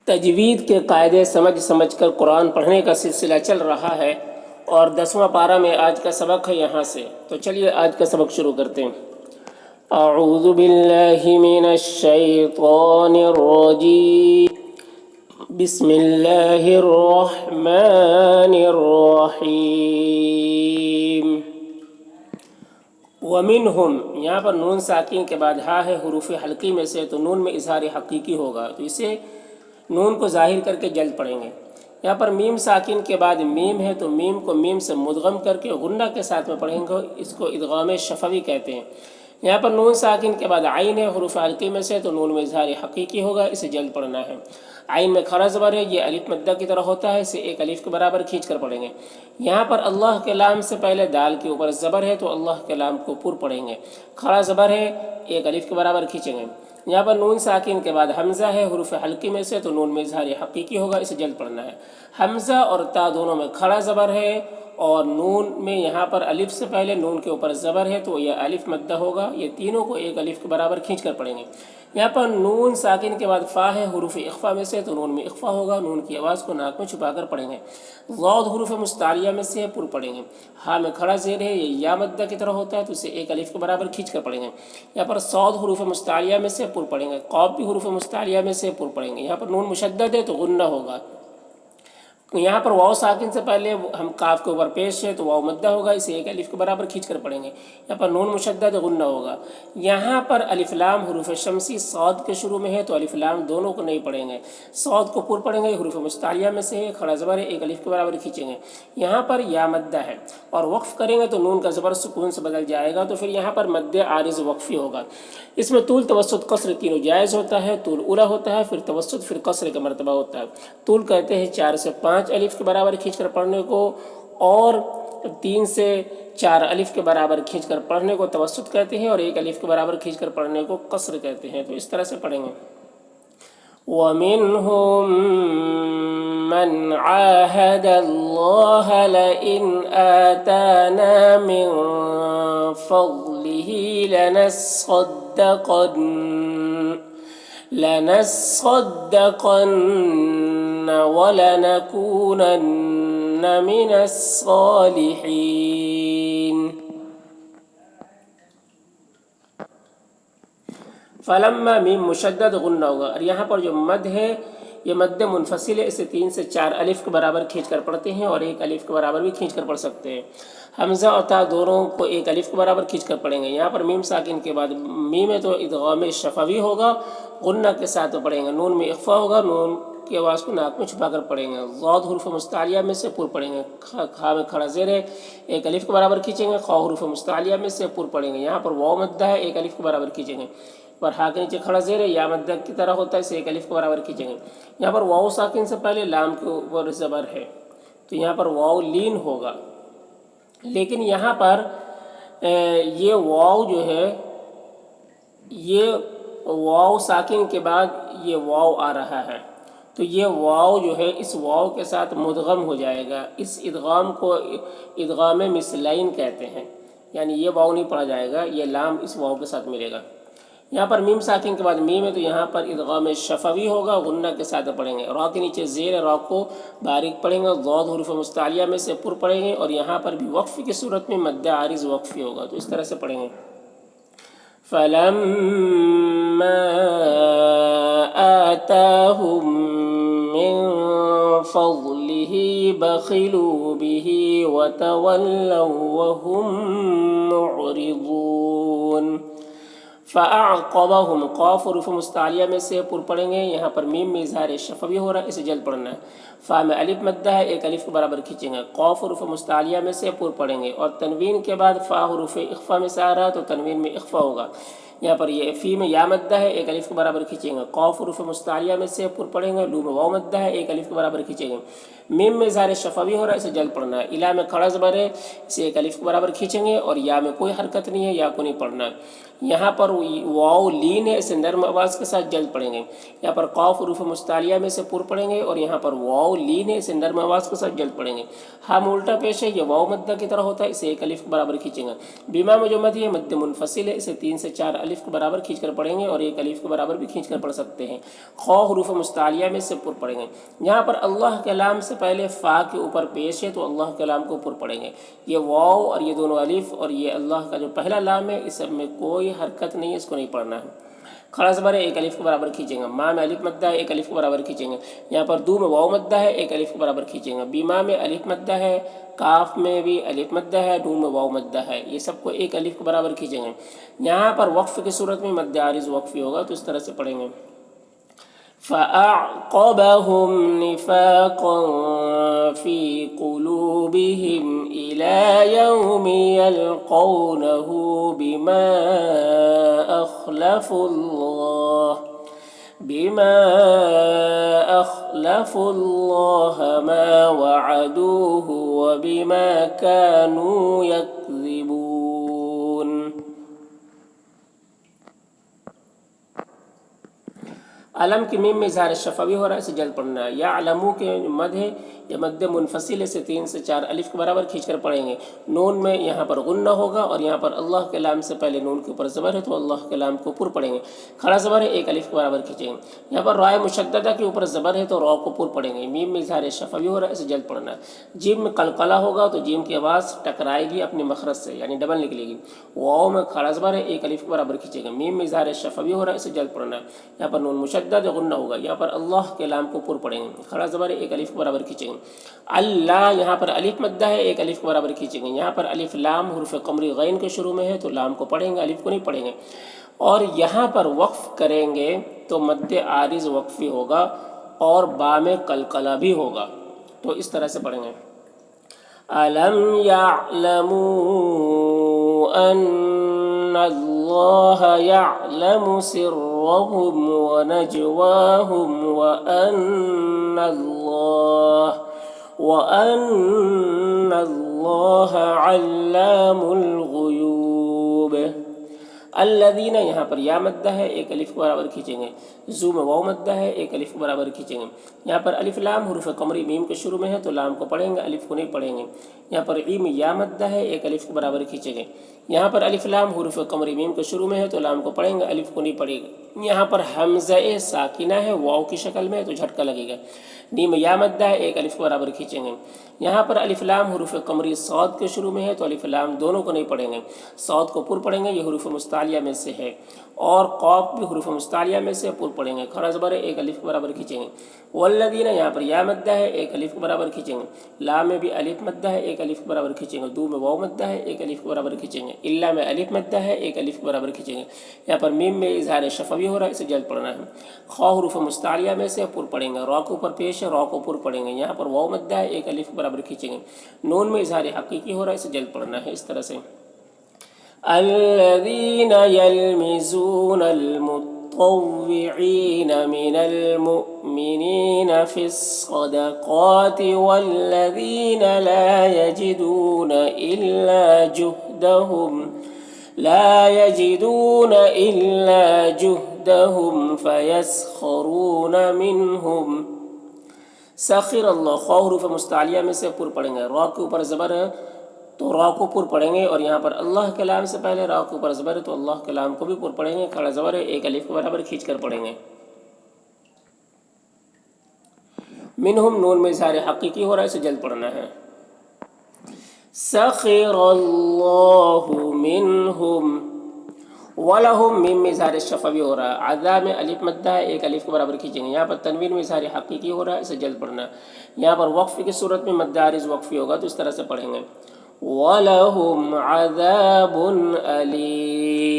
تجوید کے قاعدے سمجھ سمجھ کر قرآن پڑھنے کا سلسلہ چل رہا ہے اور 10واں پارہ میں آج کا سبق ہے یہاں سے۔ تو چلیے آج کا سبق شروع کرتے ہیں۔ اعوذ باللہ من الشیطان الرجیم، بسم اللہ الرحمن الرحیم۔ ومنہم، یہاں پر نون ساکن کے بعد ہا ہے حروف حلقی میں سے، تو نون میں اظہار حقیقی ہوگا، تو اسے نون کو ظاہر کر کے جلد پڑھیں گے۔ یہاں پر میم ساکن کے بعد میم ہے، تو میم کو میم سے مدغم کر کے غنہ کے ساتھ میں پڑھیں گے، اس کو ادغام شفوی کہتے ہیں۔ یہاں پر نون ساکن کے بعد عین ہے حروف حلقی میں سے، تو نون میں اظہار حقیقی ہوگا، اسے جلد پڑھنا ہے۔ عین میں کھڑا زبر ہے، یہ الف مدہ کی طرح ہوتا ہے، اسے ایک الف کے برابر کھینچ کر پڑھیں گے۔ یہاں پر اللہ کے لام سے پہلے دال کے اوپر زبر ہے، تو اللہ کے لام کو پر پڑھیں گے، کھڑا زبر ہے، ایک الف کے برابر کھینچیں گے۔ یہاں پر نون ساکن کے بعد حمزہ ہے حروف حلقی میں سے، تو نون میں اظہار حقیقی ہوگا، اسے جلد پڑھنا ہے۔ حمزہ اور تا دونوں میں کھڑا زبر ہے، اور نون میں یہاں پر الف سے پہلے نون کے اوپر زبر ہے، تو یہ الف مدہ ہوگا، یہ تینوں کو ایک الف کے برابر کھینچ کر پڑھیں گے۔ یہاں پر نون ساکن کے بعد فا ہے حروف اخفا میں سے، تو نون میں اخفا ہوگا، نون کی آواز کو ناک میں چھپا کر پڑھیں گے۔ ضاد حروف مستعلیہ میں سے پر پڑھیں گے۔ ہاں میں کھڑا زیر ہے، یہ یا مدہ کی طرح ہوتا ہے، تو اسے ایک الف کے برابر کھینچ کر پڑھیں گے۔ یہاں پر صاد حروف مستعلیہ میں سے پر پڑھیں گے، قاف بھی حروف مستعلیہ میں سے پر پڑھیں گے۔ یہاں پر نون مشدد ہے، تو غنہ ہوگا۔ یہاں پر واو ساکن سے پہلے ہم کاف کے اوپر پیش ہے، تو واو مدہ ہوگا، اسے ایک الف کے برابر کھینچ کر پڑھیں گے۔ یہاں پر نون مشدد غنہ ہوگا۔ یہاں پر الف لام حروف شمسی صاد کے شروع میں ہے، تو الف لام دونوں کو نہیں پڑھیں گے، صاد کو پر پڑھیں گے، حروف مستعلیہ میں سے ہے، کھڑا زبر ہے، ایک الف کے برابر کھینچیں گے۔ یہاں پر یا مدہ ہے، اور وقف کریں گے تو نون کا زبر سکون سے بدل جائے گا، تو پھر یہاں پر مد عارض وقفی ہوگا۔ اس میں طول توسط قصر تینوں جائز ہوتا ہے، طول اولا ہوتا ہے، پھر توسط، پھر قصر کا مرتبہ ہوتا ہے۔ طول کہتے ہیں 4 سے 5 الف کے برابر کھینچ کر پڑھنے کو، اور 3 سے 4 الف کے برابر کھینچ کر پڑھنے کو توسط کہتے ہیں، اور 1 الف کے برابر کھینچ کر پڑھنے کو قصر کہتے ہیں۔ تو اس طرح سے پڑھیں گے۔ وَمِنْهُمْ مَنْ عَاهَدَ اللَّهَ لَئِنْ آتَانَا مِنْ فَضْلِهِ لَنَصَّدَّقَنَّ وَلَنَكُونَنَّ مِنَ الصَّالِحِينَ۔ فلما میم مشدد غنہ ہوگا، اور یہاں پر جو مد ہے یہ مد منفصل ہے، اسے 3 سے 4 الف کے برابر کھینچ کر پڑھتے ہیں، اور 1 الف کے برابر بھی کھینچ کر پڑھ سکتے ہیں۔ حمزہ اور تا دونوں کو 1 الف کے برابر کھینچ کر پڑھیں گے۔ یہاں پر میم ساکن کے بعد میم ہے، تو ادغام شفوی ہوگا، غنہ کے ساتھ پڑھیں گے، نون میں اخفا ہوگا، نون کی آواز کو ناک میں چھپا کر پڑھیں گے۔ ضاد حروف مستعلیہ میں سے پر پڑھیں گے، کھا میں کھڑا زیر ہے، 1 الف کے برابر کھینچیں گے، خا حروف مستعلیہ میں سے پر پڑھیں گے۔ یہاں پر واو مدہ ہے، 1 الف کے برابر کھینچیں گے، پر ہا کے نیچے کھڑا زیر ہے، یا مدہ کی طرح ہوتا ہے، اسے 1 الف کے برابر کھینچیں گے۔ یہاں پر واو ساکن سے پہلے لام کے اوپر زبر ہے، تو یہاں پر واو لین ہوگا، لیکن یہاں پر یہ واو جو ہے، یہ واو ساکن کے بعد یہ واو آ رہا ہے، تو یہ واو جو ہے اس واو کے ساتھ مدغم ہو جائے گا۔ اس ادغام کو ادغام مثلین کہتے ہیں، یعنی یہ واو نہیں پڑھا جائے گا، یہ لام اس واو کے ساتھ ملے گا۔ یہاں پر میم ساکن کے بعد میم ہے، تو یہاں پر ادغام شفوی ہوگا، غنہ کے ساتھ پڑھیں گے۔ را کے نیچے زیر را کو باریک پڑھیں گے، ضاد حروف مستعلیہ میں سے پر پڑھیں گے، اور یہاں پر بھی وقف کی صورت میں مد عارض وقفی ہوگا، تو اس طرح سے پڑھیں گے۔ فَلَمَّا آتَاهُم مِّن فَضْلِهِ بَخِلُوا بِهِ وَتَوَلَّوْا وَهُم مُّعْرِضُونَ۔ فَأَعْقَبَهُمْ، قاف حروف مستعلیہ میں سے پر پڑھیں گے، یہاں پر میم میں اظہار شفوی ہو رہا ہے، اسے جلد پڑھنا ہے۔ فا میں الف مدہ ہے، 1 الف کے برابر کھینچیں گے، قاف حروف مستعلیہ میں سے پر پڑھیں گے، اور تنوین کے بعد فا حروف اخفا میں سے آ رہا ہے، تو تنوین میں اخفا ہوگا۔ یہاں پر یہ فی میں یا مدہ ہے، 1 الف کے برابر کھینچیں گے، قاف حروف مستعلیہ میں سے پر پڑھیں گے، لو میں واو مدہ ہے، 1 الف کے برابر کھینچیں گے۔ میم میں اظہار شفوی ہو رہا ہے، اسے جلد پڑھنا ہے۔ الا میں کھڑا زبر ہے، اسے 1 الف کے برابر کھینچیں گے، اور یا میں کوئی حرکت نہیں ہے، یا کو نہیں پڑھنا ہے۔ یہاں پر واو لین ہے، اسے نرم آواز کے ساتھ جلد پڑھیں گے۔ یہاں پر قاف حروف مستعلیہ میں سے پر پڑھیں گے، اور یہاں پر واو لین ہے، اسے نرم آواز کے ساتھ جلد پڑھیں گے۔ ہاں میں الٹا پیش ہے، یہ واو مدہ کی طرح ہوتا ہے، اسے ایک الف کے برابر کھینچیں گے۔ بیما میں جو مد ہے مد منفصل ہے، اسے 3 سے 4 الف کے برابر کھینچ کر پڑھیں گے، اور ایک الف کے برابر بھی کھینچ کر پڑھ سکتے ہیں۔ خا حروف مستعلیہ میں سے پر پڑھیں گے۔ یہاں پر اللہ کے لام سے پہلے فا کے اوپر پیش ہے تو اللہ کے لام کو پر پڑھیں گے۔ یہ واو اور یہ دونوں الف اور یہ اللہ کا جو پہلا لام ہے، اس سب میں کوئی حرکت نہیں ہے، اس کو نہیں پڑھنا ہے۔ کھڑا زبر ہے، ایک الف کے برابر کھینچیں گے۔ ماں میں الف مدہ ہے، ایک الف کے برابر کھینچیں گے۔ یہاں پر دو میں واو مدہ ہے، ایک الف کے برابر کھینچیں گے۔ بیما میں الف مدہ ہے، کاف میں بھی الف مدہ ہے، نون میں واو مدہ ہے، یہ سب کو ایک الف کے برابر کھینچیں گے۔ یہاں پر وقف کی صورت میں مد عارض وقفی ہوگا تو اس طرح سے پڑھیں گے۔ فَأَعْقَبَهُمْ نِفَاقًا فِي قُلُوبِهِمْ إِلَى يَوْمِ يَلْقَوْنَهُ بِمَا أَخْلَفُوا اللَّهَ مَا وَعَدُوهُ وَبِمَا كَانُوا يَكْذِبُونَ۔ علم کی میم میں اظہار شفوی ہو رہا ہے، اسے جلد پڑھنا ہے۔ یا علمو کے مد ہے، یہ مد منفصل ہے، سے 3 سے 4 الف کے برابر کھینچ کر پڑھیں گے۔ نون میں یہاں پر غنہ ہوگا، اور یہاں پر اللہ کے لام سے پہلے نون کے اوپر زبر ہے تو اللہ کے لام کو پر پڑھیں گے۔ کھڑا زبر ہے، ایک الف کے برابر کھینچیں گے۔ یہاں پر رائے مشددہ کے اوپر زبر ہے تو را کو پر پڑھیں گے۔ میم میں اظہار شفوی ہو رہا ہے، اسے جلد پڑھنا ہے۔ جیم میں قلقلہ ہوگا تو جیم کی آواز ٹکرائے گی اپنے مخرج سے، یعنی ڈبل نکلے گی۔ واو میں کھڑا زبر ہے، ایک الف کے برابر کھینچیں گے۔ میم میں اظہار شفوی ہو رہا ہے، اسے جلد پڑھنا ہے۔ یہاں پر نون مشدد غنہ ہوگا، یہاں پر اللہ کے لام کو پر پڑھیں گے۔ کھڑا زبر ہے، ایک الف کے برابر کھینچیں گے۔ اللہ یہاں پر الف مدہ ہے، ایک الف کے برابر کھینچیں گے۔ یہاں پر الف لام حروف قمری غین کے شروع میں ہے تو لام کو پڑھیں گے، الف کو نہیں پڑھیں گے۔ اور یہاں پر وقف کریں گے تو مد عارض وقفی ہوگا اور با میں قلقلہ بھی ہوگا، تو اس طرح سے پڑھیں گے۔ أَلَمْ يَعْلَمُوا أَنَّ اللَّهَ يَعْلَمُ سِرَّهُمْ وَنَجْوَاهُمْ وَأَنَّ اللَّهَ عَلَّامُ الْغُيُوبِ۔ الذین یہاں پر یا مدہ ہے، ایک الف کے برابر کھینچیں گے۔ زو میں واو مدہ ہے، ایک الف کے برابر کھینچیں گے۔ یہاں پر الف لام حروف قمری میم کے شروع میں ہے تو لام کو پڑھیں گے، الف کو نہیں پڑھیں گے۔ یہاں پر ای میں یا مدہ ہے، ایک الف کے برابر کھینچیں گے۔ یہاں پر الف لام حروف قمری میم کے شروع میں ہے تو لام کو پڑھیں گے، الف کو نہیں پڑھیں گے۔ یہاں پر حمزہ ساکنہ ہے، واو کی شکل میں ہے تو جھٹکا لگے گا۔ نیم یا مدہ ہے، ایک الف کے برابر کھینچیں گے۔ یہاں پر الف لام حروف قمری صاد کے شروع میں ہے تو الف لام دونوں کو نہیں پڑھیں گے، صاد کو پر پڑھیں گے، یہ حروف مستعلیہ میں سے ہے، اور قاف بھی حروف مستعلیہ میں سے پر پڑھیں گے۔ کھڑا زبر ہے، ایک الف کے برابر کھینچیں گے۔ والذین یہاں پر یا مدہ ہے، ایک الف کے برابر کھینچیں گے۔ لا میں بھی الف مدہ ہے، ایک الف کے برابر کھینچیں گے۔ دو میں واو مدہ ہے، ایک الف کے برابر کھینچیں گے۔ الا میں الف مدہ ہے، ایک الف کے برابر کھینچیں گے۔ یہاں پر میم میں اظہار شفوی ہو رہا ہے، اسے جلد پڑھنا ہے۔ خا حروف مستعلیہ میں سے پر پڑھیں گے، را کو اوپر پیش ہے، را کو پر پڑھیں گے۔ یہاں پر واو مدہ ہے، ایک الف کے برابر کھینچیں گے۔ نون میں اظہار حقیقی ہو رہا ہے، اسے جلد پڑھنا ہے، اس طرح سے۔ الذین یلمزون المطوعین من المؤمنین فی الصدقات والذین لا یجدون إلا جهدهم فیسخرون منهم۔ سخر اللہ، خا حروف مستعلیہ میں سے پر پڑھیں گے، را کے اوپر زبر ہے تو را کو پر پڑھیں گے، اور یہاں پر اللہ کے لام سے پہلے را کے اوپر زبر ہے تو اللہ کے لام کو بھی پر پڑھیں گے۔ کھڑا زبر ہے، ایک الف کے برابر کھینچ کر پڑھیں گے۔ منہم نون میں اظہار حقیقی ہو رہا ہے، اسے جلد پڑھنا ہے۔ سخر اللہ منہم، وَلَهُمْ میم میں اظہار شفوی ہو رہا ہے۔ عذاب میں الف مدہ ہے، ایک الف کے برابر کھینچیں گے۔ یہاں پر تنوین میں اظہار حقیقی ہو رہا ہے، اسے جلد پڑھنا ہے۔ یہاں پر وقف کی صورت میں مد عارض وقفی ہوگا تو اس طرح سے پڑھیں گے۔ وَلَهُمْ عَذَابٌ أَلِيمٌ۔